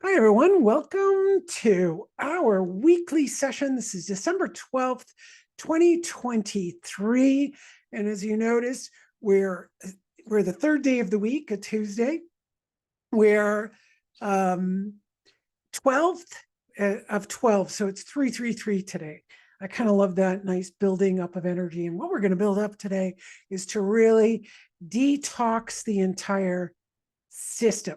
Hi, everyone. Welcome to our weekly session. This is December 12th, 2023. And as you notice, we're the third day of the week, a Tuesday. We're 12th of 12. So it's 333 today. I kind of love that nice building up of energy. And what we're going to build up today is to really detox the entire system.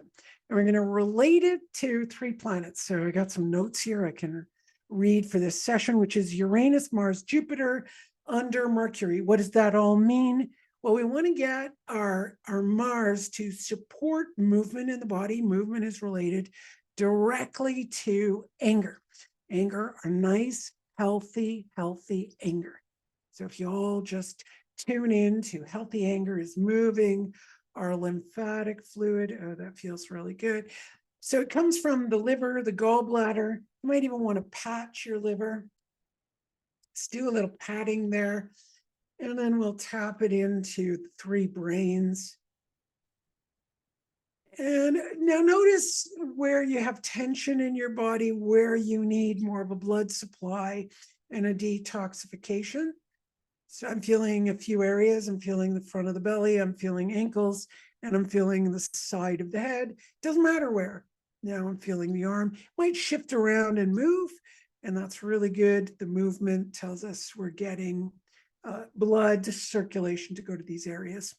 And we're going to relate it to three planets. So I got some notes here I can read for this session, which is Uranus, Mars, Jupiter under Mercury. What does that all mean? Well, we want to get our Mars to support movement in the body. Movement is related directly to anger. Anger, a nice, healthy anger. So if you all just tune in to healthy anger is moving our lymphatic fluid. Oh, that feels really good. So it comes from the liver, the gallbladder. You might even want to pat your liver. Let's do a little patting there. And then we'll tap it into the three brains. And now notice where you have tension in your body, where you need more of a blood supply and a detoxification. So I'm feeling a few areas. I'm feeling the front of the belly. I'm feeling ankles, and I'm feeling the side of the head. Doesn't matter where. Now I'm feeling the arm. Might shift around and move, and that's really good. The movement tells us we're getting blood circulation to go to these areas.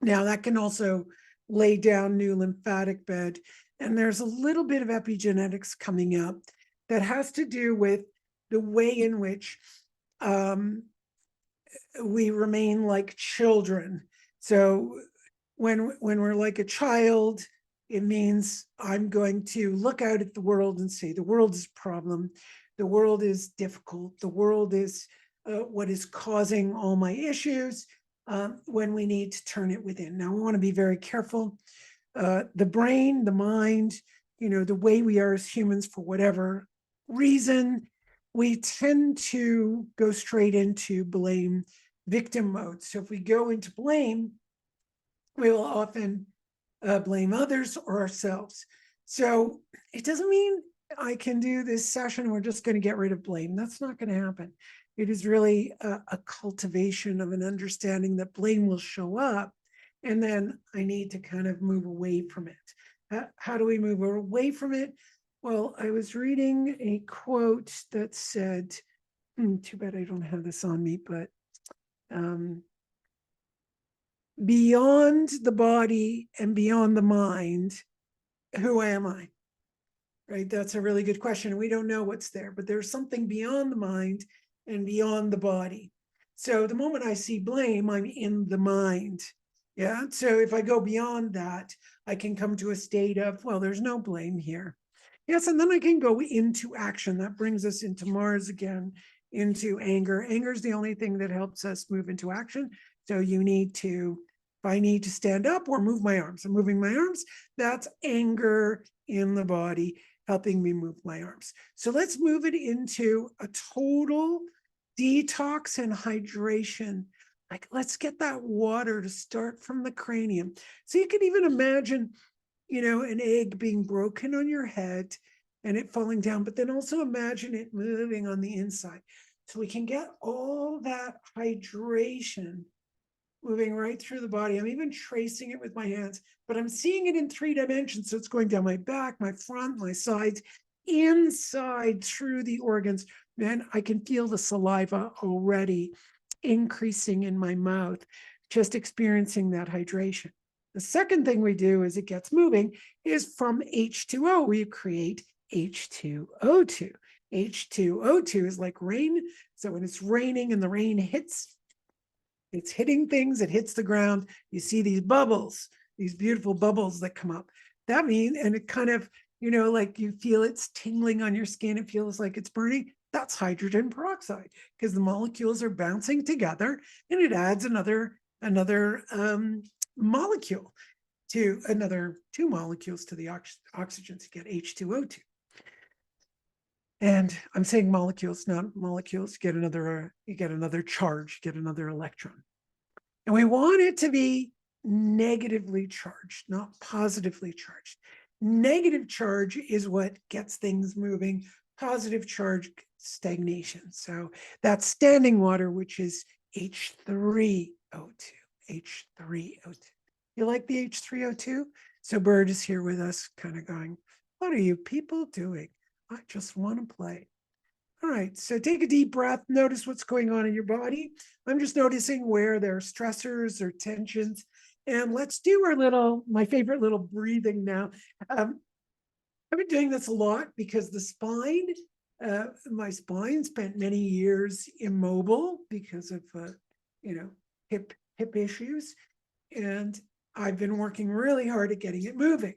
Now that can also lay down new lymphatic bed. And there's a little bit of epigenetics coming up that has to do with the way in which we remain like children. So when we're like a child, it means I'm going to look out at the world and say, the world is a problem. The world is difficult. The world is what is causing all my issues, when we need to turn it within. Now, we want to be very careful. The brain, the mind, the way we are as humans, for whatever reason, we tend to go straight into blame victim mode. So if we go into blame, we will often blame others or ourselves. So it doesn't mean I can do this session, we're just going to get rid of blame. That's not going to happen. It is really a cultivation of an understanding that blame will show up, and then I need to kind of move away from it. How do we move away from it? Well, I was reading a quote that said, too bad I don't have this on me, but beyond the body and beyond the mind, who am I? Right? That's a really good question. We don't know what's there, but there's something beyond the mind and beyond the body. So the moment I see blame, I'm in the mind. Yeah. So if I go beyond that, I can come to a state of, well, there's no blame here. Yes. And then I can go into action. That brings us into Mars again, into anger. Anger is the only thing that helps us move into action. So you need to, if I need to stand up or move my arms, I'm moving my arms. That's anger in the body, helping me move my arms. So let's move it into a total detox and hydration. Like, let's get that water to start from the cranium. So you can even imagine, an egg being broken on your head and it falling down, but then also imagine it moving on the inside. So we can get all that hydration moving right through the body. I'm even tracing it with my hands, but I'm seeing it in 3 dimensions. So it's going down my back, my front, my sides, inside through the organs. Man, I can feel the saliva already increasing in my mouth, just experiencing that hydration. The second thing we do as it gets moving is from H2O, we create H2O2. H2O2 is like rain. So when it's raining and the rain hits, it's hitting things, it hits the ground. You see these bubbles, these beautiful bubbles that come up. That means, and it kind of, like you feel it's tingling on your skin, it feels like it's burning. That's hydrogen peroxide, because the molecules are bouncing together and it adds another molecule to another 2 molecules to the oxygen to get H2O2. And I'm saying molecules, not molecules. You get another charge, you get another electron. And we want it to be negatively charged, not positively charged. Negative charge is what gets things moving. Positive charge, stagnation. So that's standing water, which is H3O2. H3O2. You like the H3O2? So Bird is here with us, kind of going, what are you people doing? I just want to play. All right, so take a deep breath. Notice what's going on in your body. I'm just noticing where there are stressors or tensions. And let's do my favorite little breathing now. I've been doing this a lot because the spine, my spine spent many years immobile because of, hip issues. And I've been working really hard at getting it moving.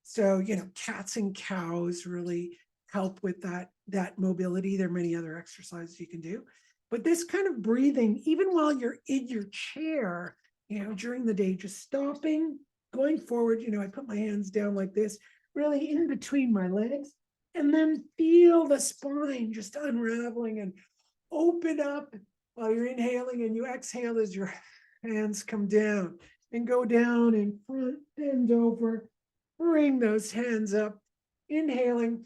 So, cats and cows really help with that mobility. There are many other exercises you can do. But this kind of breathing, even while you're in your chair, during the day, just stopping, going forward, I put my hands down like this, really in between my legs, and then feel the spine just unraveling and open up while you're inhaling, and you exhale as your hands come down and go down in front, bend over, bring those hands up, inhaling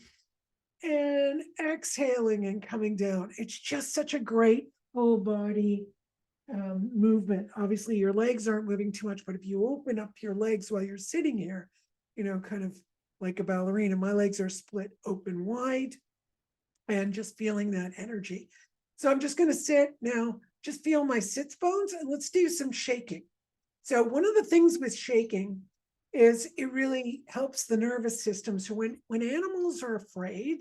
and exhaling and coming down. It's just such a great full body movement. Obviously, your legs aren't moving too much, but if you open up your legs while you're sitting here, kind of like a ballerina, my legs are split open wide and just feeling that energy. So I'm just going to sit now, just feel my sits bones, and let's do some shaking. So one of the things with shaking is it really helps the nervous system. So when animals are afraid,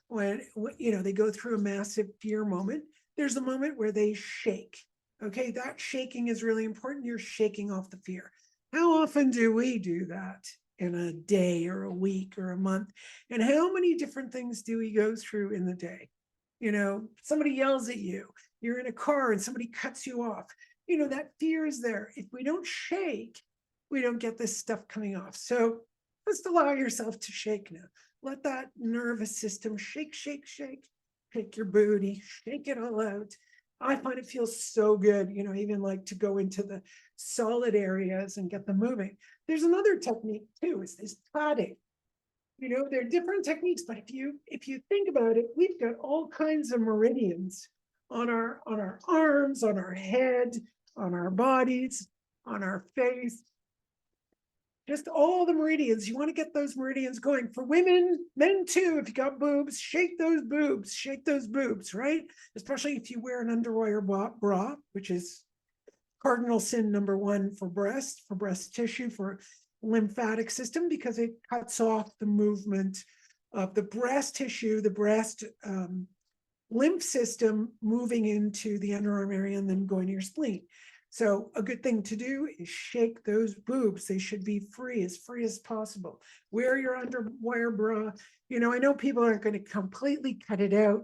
when they go through a massive fear moment, there's a moment where they shake. Okay, that shaking is really important. You're shaking off the fear. How often do we do that in a day or a week or a month? And how many different things do we go through in the day? Somebody yells at you, you're in a car and somebody cuts you off. That fear is there. If we don't shake, we don't get this stuff coming off. So just allow yourself to shake now. Let that nervous system shake, shake, shake. Shake your booty, shake it all out. I find it feels so good, even like to go into the solid areas and get them moving. There's another technique too, is this padding. There are different techniques, but if you think about it, we've got all kinds of meridians on our arms, on our head, on our bodies, on our face. Just all the meridians. You want to get those meridians going. For women, men too, if you got boobs, shake those boobs, right? Especially if you wear an underwire bra, which is cardinal sin number one for breast tissue, for lymphatic system, because it cuts off the movement of the breast tissue, the breast lymph system moving into the underarm area and then going to your spleen. So a good thing to do is shake those boobs. They should be free as possible. Wear your underwire bra. I know people aren't going to completely cut it out,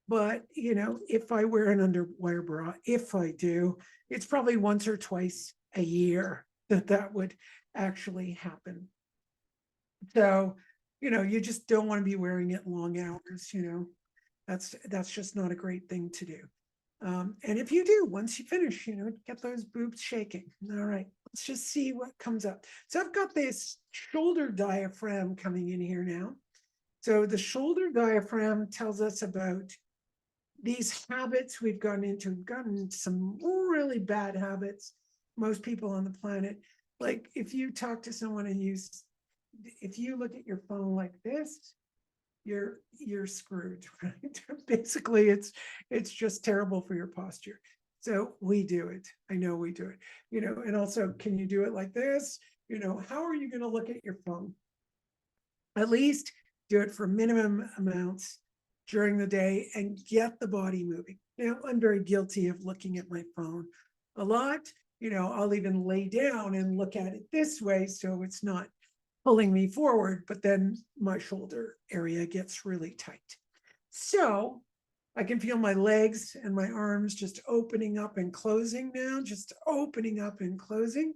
but if I wear an underwire bra, if I do, it's probably once or twice a year that would actually happen. So, you just don't want to be wearing it long hours, that's just not a great thing to do. And if you do, once you finish, get those boobs shaking. All right, let's just see what comes up. So I've got this shoulder diaphragm coming in here now. So the shoulder diaphragm tells us about these habits we've gotten into. We've gotten some really bad habits, most people on the planet. Like if you talk to someone and if you look at your phone like this, you're screwed, right? Basically, it's just terrible for your posture. So we do it. I know we do it. And also, can you do it like this? How are you going to look at your phone? At least do it for minimum amounts during the day and get the body moving. Now, I'm very guilty of looking at my phone a lot. I'll even lay down and look at it this way so it's not pulling me forward, but then my shoulder area gets really tight. So I can feel my legs and my arms just opening up and closing now, just opening up and closing.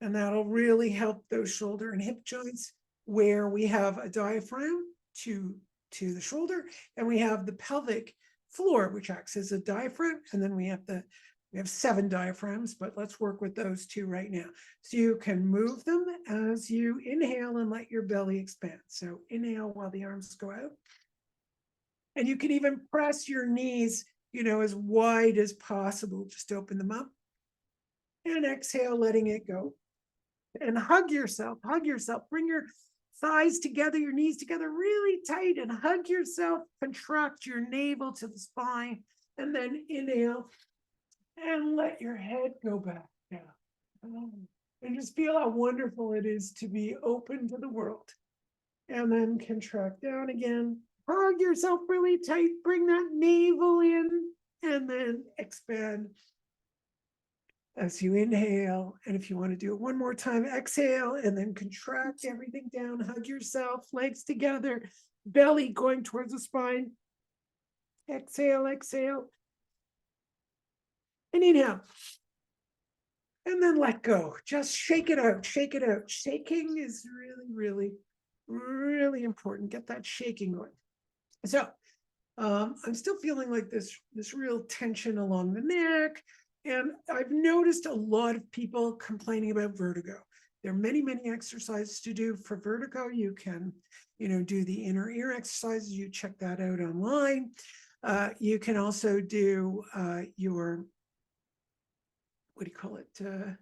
And that'll really help those shoulder and hip joints where we have a diaphragm to the shoulder, and we have the pelvic floor, which acts as a diaphragm, and then we have the We have 7 diaphragms, but let's work with those 2 right now. So you can move them as you inhale and let your belly expand. So inhale while the arms go out. And you can even press your knees, as wide as possible. Just open them up. And exhale, letting it go. And hug yourself, bring your thighs together, your knees together really tight, and hug yourself, contract your navel to the spine, and then inhale and let your head go back down. And just feel how wonderful it is to be open to the world. And then contract down again, hug yourself really tight, bring that navel in, and then expand as you inhale. And if you want to do it one more time, exhale and then contract everything down, hug yourself, legs together, belly going towards the spine. Exhale, exhale. And inhale. And then let go. Just shake it out, shake it out. Shaking is really, really, really important. Get that shaking going. So I'm still feeling like this real tension along the neck. And I've noticed a lot of people complaining about vertigo. There are many, many exercises to do for vertigo. You can, do the inner ear exercises. You check that out online. You can also do your, what do you call it?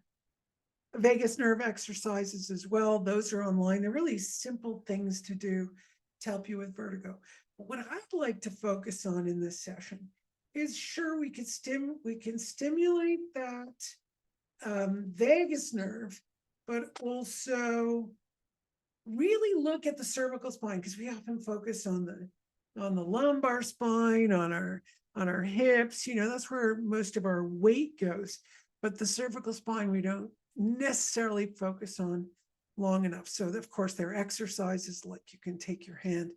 Vagus nerve exercises as well. Those are online. They're really simple things to do to help you with vertigo. But what I'd like to focus on in this session is, sure, we can stimulate that vagus nerve, but also really look at the cervical spine, because we often focus on the lumbar spine, on our hips. That's where most of our weight goes. But the cervical spine, we don't necessarily focus on long enough. So of course there are exercises like you can take your hand,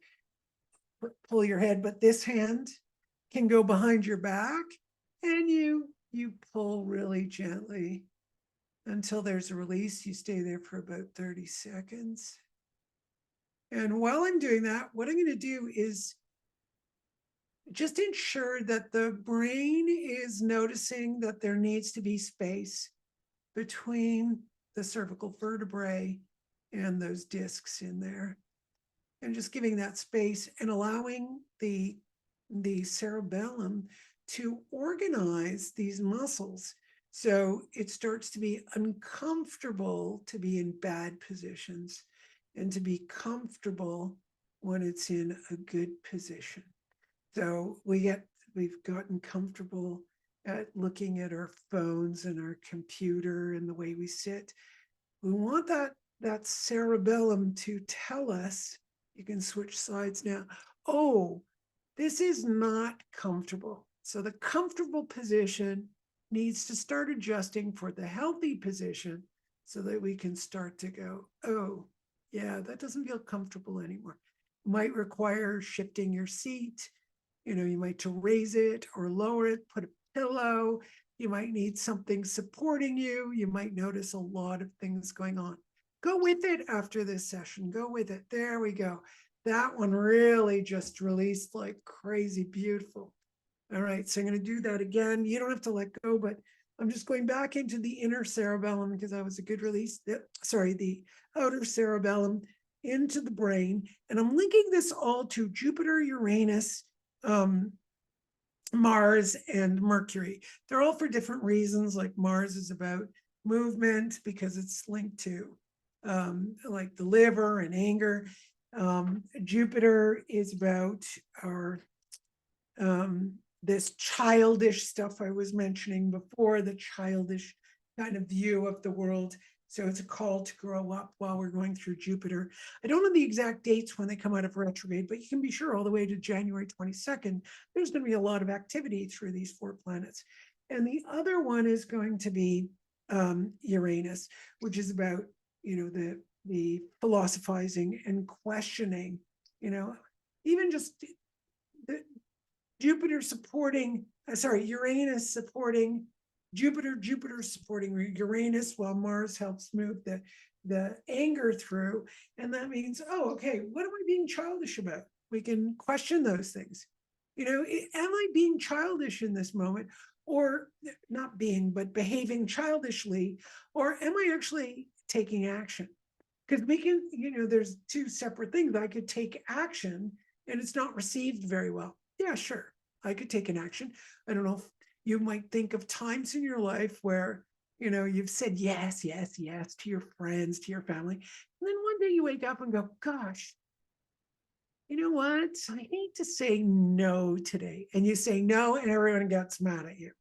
pull your head, but this hand can go behind your back, and you pull really gently until there's a release. You stay there for about 30 seconds. And while I'm doing that, what I'm going to do is just ensure that the brain is noticing that there needs to be space between the cervical vertebrae and those discs in there. And just giving that space and allowing the cerebellum to organize these muscles. So it starts to be uncomfortable to be in bad positions and to be comfortable when it's in a good position. So we've gotten comfortable at looking at our phones and our computer and the way we sit. We want that cerebellum to tell us, you can switch sides now, oh, this is not comfortable. So the comfortable position needs to start adjusting for the healthy position so that we can start to go, oh, yeah, that doesn't feel comfortable anymore. Might require shifting your seat. You might to raise it or lower it, put a pillow. You might need something supporting you. You might notice a lot of things going on. Go with it after this session. Go with it. There we go. That one really just released like crazy. Beautiful. All right, so I'm going to do that again. You don't have to let go, but I'm just going back into the inner cerebellum because that was a good release. The outer cerebellum into the brain. And I'm linking this all to Jupiter, Uranus, Mars, and Mercury. They're all for different reasons. Like Mars is about movement because it's linked to like the liver and anger. Jupiter is about our this childish stuff I was mentioning before, the childish kind of view of the world. So it's a call to grow up while we're going through Jupiter. I don't know the exact dates when they come out of retrograde, but you can be sure all the way to January 22nd, there's going to be a lot of activity through these 4 planets. And the other one is going to be Uranus, which is about, the philosophizing and questioning, even just the Uranus supporting Jupiter supporting Uranus, while Mars helps move the anger through. And that means, oh, okay, what am I being childish about? We can question those things. Am I being childish in this moment? or not being, but behaving childishly, or am I actually taking action? Because we can, there's two separate things. I could take action and it's not received very well. Yeah, sure. I could take an action. I don't know if you might think of times in your life where, you've said yes, yes, yes to your friends, to your family. And then one day you wake up and go, gosh, you know what? I hate to say no today. And you say no, and everyone gets mad at you.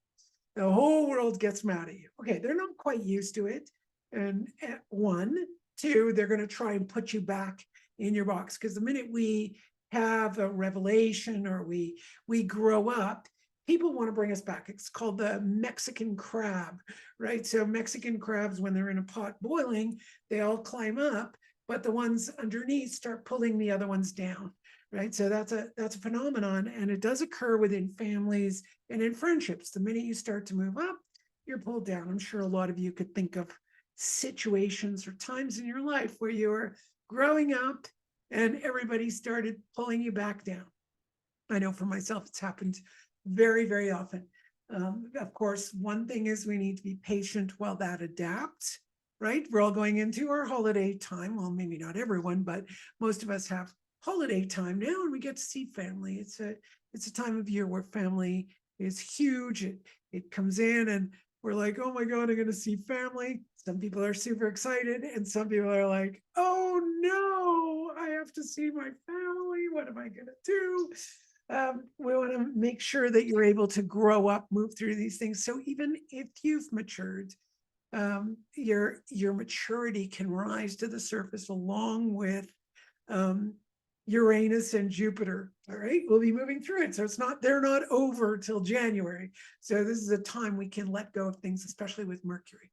The whole world gets mad at you. Okay, they're not quite used to it. And one, two, they're going to try and put you back in your box. Because the minute we have a revelation or we grow up, people want to bring us back. It's called the Mexican crab, right? So Mexican crabs, when they're in a pot boiling, they all climb up, but the ones underneath start pulling the other ones down, right? So that's a phenomenon, and it does occur within families and in friendships. The minute you start to move up, you're pulled down. I'm sure a lot of you could think of situations or times in your life where you were growing up and everybody started pulling you back down. I know for myself, it's happened very, very often. Of course, one thing is we need to be patient while that adapts, right? We're all going into our holiday time. Well, maybe not everyone, but most of us have holiday time now, and we get to see family. It's a time of year where family is huge. It comes in and we're like, oh my God, I'm going to see family. Some people are super excited, and some people are like, oh no, I have to see my family. What am I going to do? We want to make sure that you're able to grow up, move through these things. So even if you've matured, your maturity can rise to the surface along with Uranus and Jupiter. All right, we'll be moving through it. So they're not over till January. So this is a time we can let go of things, especially with Mercury.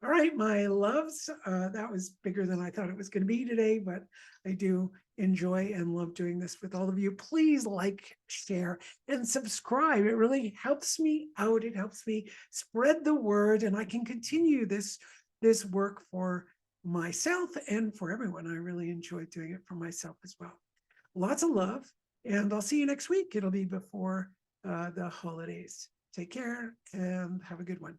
All right, my loves, that was bigger than I thought it was going to be today, but I do enjoy and love doing this with all of you. Please like, share, and subscribe. It really helps me out. It helps me spread the word, and I can continue this work for myself and for everyone. I really enjoy doing it for myself as well. Lots of love, and I'll see you next week. It'll be before the holidays. Take care and have a good one.